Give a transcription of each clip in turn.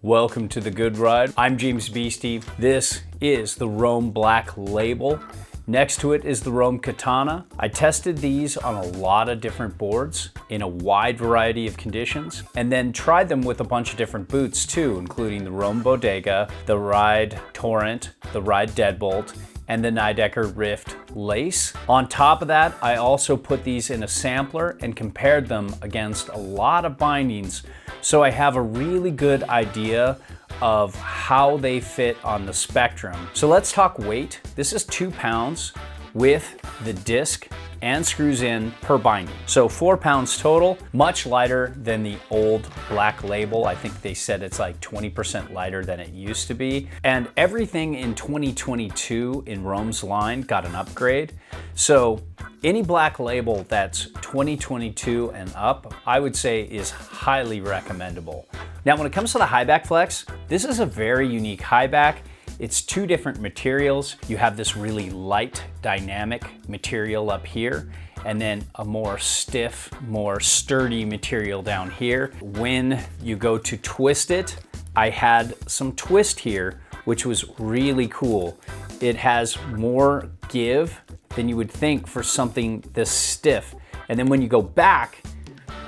Welcome to the Good Ride. I'm James Beastie. This is the Rome Black Label. Next to it is the Rome Katana. I tested these on a lot of different boards in a wide variety of conditions, and then tried them with a bunch of different boots too, including the Rome Bodega, the Ride Torrent, the Ride Deadbolt, and the Nidecker Rift Lace. On top of that, I also put these in a sampler and compared them against a lot of bindings, so I have a really good idea of how they fit on the spectrum. So let's talk weight. This is 2 pounds with the disc and screws in per binding. So 4 pounds total, much lighter than the old Black Label. I think they said it's like 20% lighter than it used to be. And everything in 2022 in Rome's line got an upgrade. So any Black Label that's 2022 and up, I would say is highly recommendable. Now, when it comes to the Highback Flex, this is a very unique high back. It's 2 different materials. You have this really light, dynamic material up here, and then a more stiff, more sturdy material down here. When you go to twist it, I had some twist here, which was really cool. It has more give than you would think for something this stiff. And then when you go back,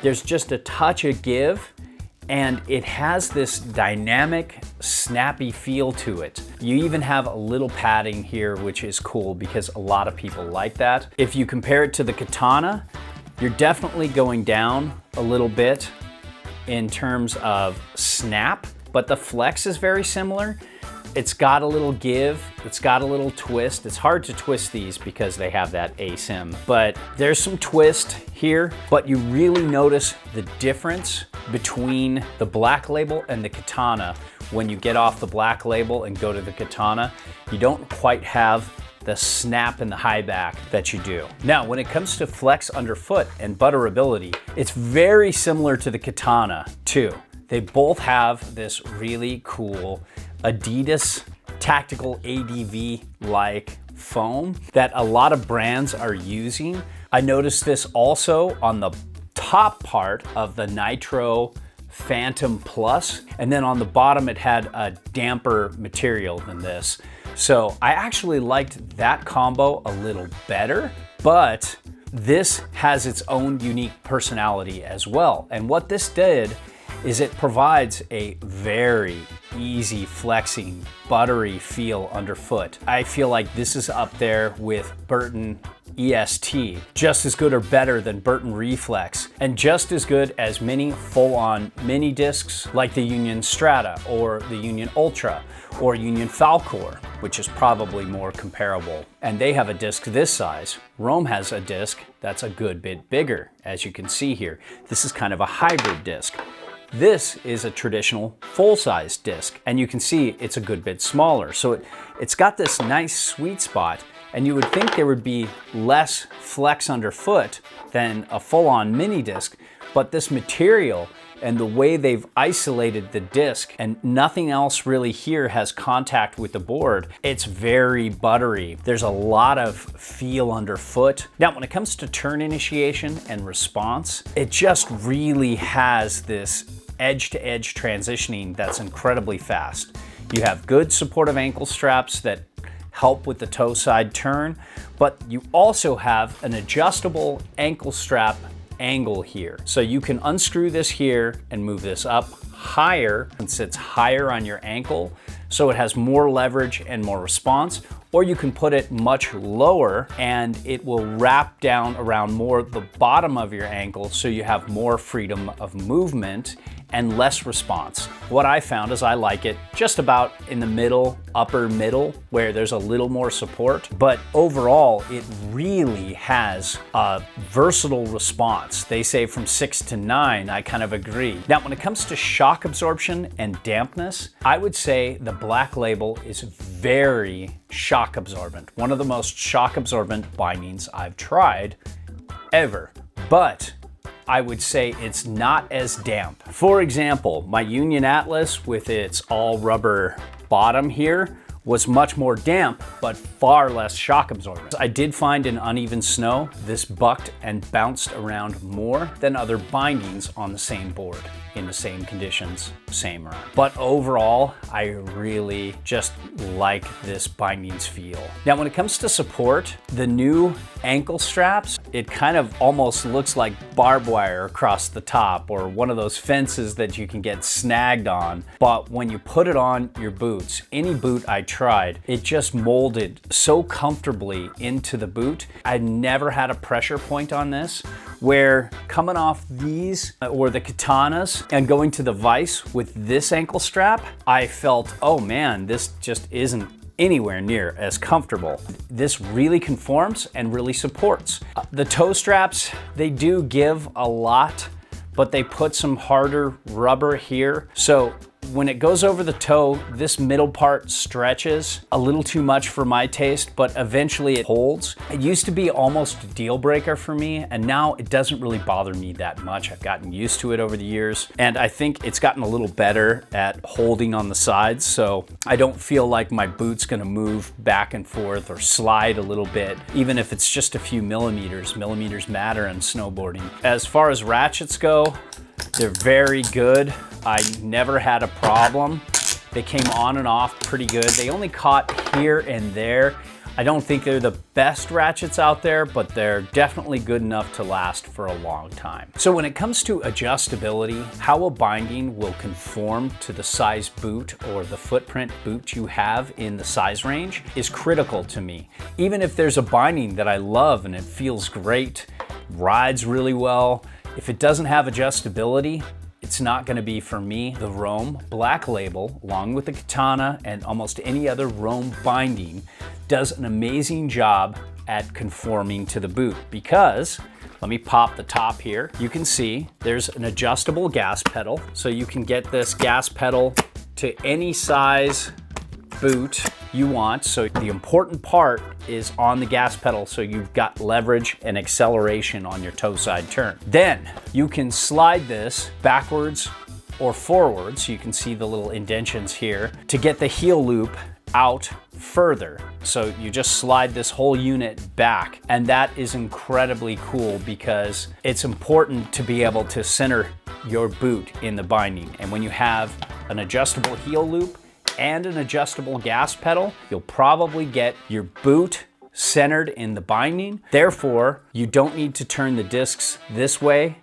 there's just a touch of give, and it has this dynamic, snappy feel to it. You even have a little padding here, which is cool because a lot of people like that. If you compare it to the Katana, you're definitely going down a little bit in terms of snap, but the Flex is very similar. It's got a little give, it's got a little twist. It's hard to twist these because they have that ASIM, but there's some twist here, but you really notice the difference between the Black Label and the Katana. When you get off the Black Label and go to the Katana, you don't quite have the snap in the high back that you do. Now, when it comes to flex underfoot and butterability, it's very similar to the Katana too. They both have this really cool Adidas tactical ADV-like foam that a lot of brands are using. I noticed this also on the top part of the Nitro Phantom Plus, and then on the bottom it had a damper material than this. So I actually liked that combo a little better, but this has its own unique personality as well. And what this did is it provides a very easy flexing, buttery feel underfoot. I feel like this is up there with Burton EST, just as good or better than Burton Reflex, and just as good as many full-on mini discs like the Union Strata or the Union Ultra or Union Falcor, which is probably more comparable. And they have a disc this size. Rome has a disc that's a good bit bigger, as you can see here. This is kind of a hybrid disc. This is a traditional full-size disc, and you can see it's a good bit smaller. So it's got this nice sweet spot, and you would think there would be less flex underfoot than a full-on mini disc, but this material and the way they've isolated the disc and nothing else really here has contact with the board, it's very buttery. There's a lot of feel underfoot. Now, when it comes to turn initiation and response, it just really has this edge-to-edge transitioning that's incredibly fast. You have good supportive ankle straps that help with the toe side turn, but you also have an adjustable ankle strap angle here. So you can unscrew this here and move this up higher and sits higher on your ankle, so it has more leverage and more response, or you can put it much lower and it will wrap down around more the bottom of your ankle, so you have more freedom of movement and less response. What I found is I like it just about in the middle, upper middle, where there's a little more support, but overall it really has a versatile response. They say from 6 to 9, I kind of agree. Now, when it comes to shock absorption and dampness, I would say the Black Label is very shock absorbent. One of the most shock absorbent bindings I've tried ever, but I would say it's not as damp. For example, my Union Atlas with its all rubber bottom here was much more damp, but far less shock absorbent. I did find in uneven snow, this bucked and bounced around more than other bindings on the same board, in the same conditions, same run. But overall, I really just like this binding's feel. Now, when it comes to support, the new ankle straps, it kind of almost looks like barbed wire across the top, or one of those fences that you can get snagged on. But when you put it on your boots, any boot I tried, it just molded so comfortably into the boot. I never had a pressure point on this, where coming off these or the katanas and going to the vise with this ankle strap, I felt, oh man, this just isn't anywhere near as comfortable. This really conforms and really supports. The toe straps, they do give a lot, but they put some harder rubber here. So when it goes over the toe, this middle part stretches a little too much for my taste, but eventually it holds. It used to be almost a deal breaker for me, and now it doesn't really bother me that much. I've gotten used to it over the years, and I think it's gotten a little better at holding on the sides, so I don't feel like my boot's gonna move back and forth or slide a little bit, even if it's just a few millimeters. Millimeters matter in snowboarding. As far as ratchets go, they're very good. I never had a problem. They came on and off pretty good. They only caught here and there. I don't think they're the best ratchets out there, but they're definitely good enough to last for a long time. So when it comes to adjustability, how a binding will conform to the size boot or the footprint boot you have in the size range is critical to me. Even if there's a binding that I love and it feels great, rides really well, if it doesn't have adjustability, it's not gonna be for me. The Rome Black Label, along with the Katana and almost any other Rome binding, does an amazing job at conforming to the boot because, let me pop the top here. You can see there's an adjustable gas pedal, so you can get this gas pedal to any size boot you want. So the important part is on the gas pedal, so you've got leverage and acceleration on your toe side turn. Then you can slide this backwards or forwards. You can see the little indentions here to get the heel loop out further. So you just slide this whole unit back, and that is incredibly cool because it's important to be able to center your boot in the binding. And when you have an adjustable heel loop and an adjustable gas pedal, you'll probably get your boot centered in the binding. Therefore, you don't need to turn the discs this way,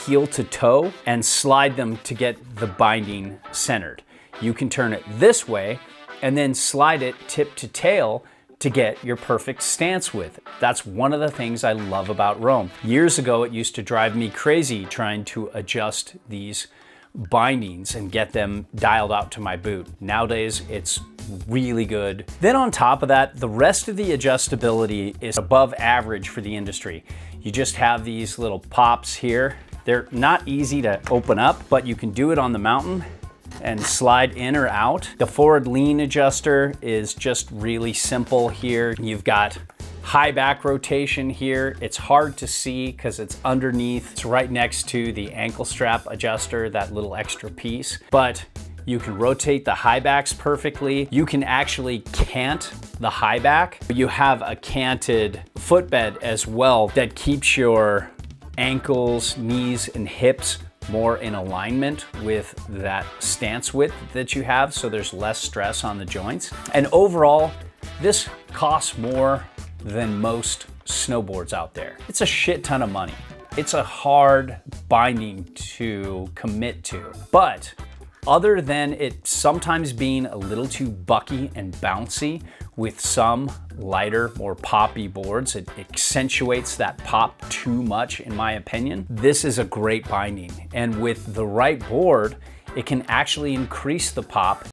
heel to toe, and slide them to get the binding centered. You can turn it this way and then slide it tip to tail to get your perfect stance with it. That's one of the things I love about Rome. Years ago, it used to drive me crazy trying to adjust these bindings and get them dialed out to my boot. Nowadays, it's really good. Then on top of that, the rest of the adjustability is above average for the industry. You just have these little pops here. They're not easy to open up, but you can do it on the mountain and slide in or out. The forward lean adjuster is just really simple here. You've got high back rotation here. It's hard to see because it's underneath. It's right next to the ankle strap adjuster, that little extra piece. But you can rotate the high backs perfectly. You can actually cant the high back. You have a canted footbed as well that keeps your ankles, knees, and hips more in alignment with that stance width that you have, so there's less stress on the joints. And overall, this costs more than most snowboards out there. It's a shit ton of money. It's a hard binding to commit to. But other than it sometimes being a little too bucky and bouncy with some lighter, more poppy boards, it accentuates that pop too much in my opinion. This is a great binding. And with the right board, it can actually increase the pop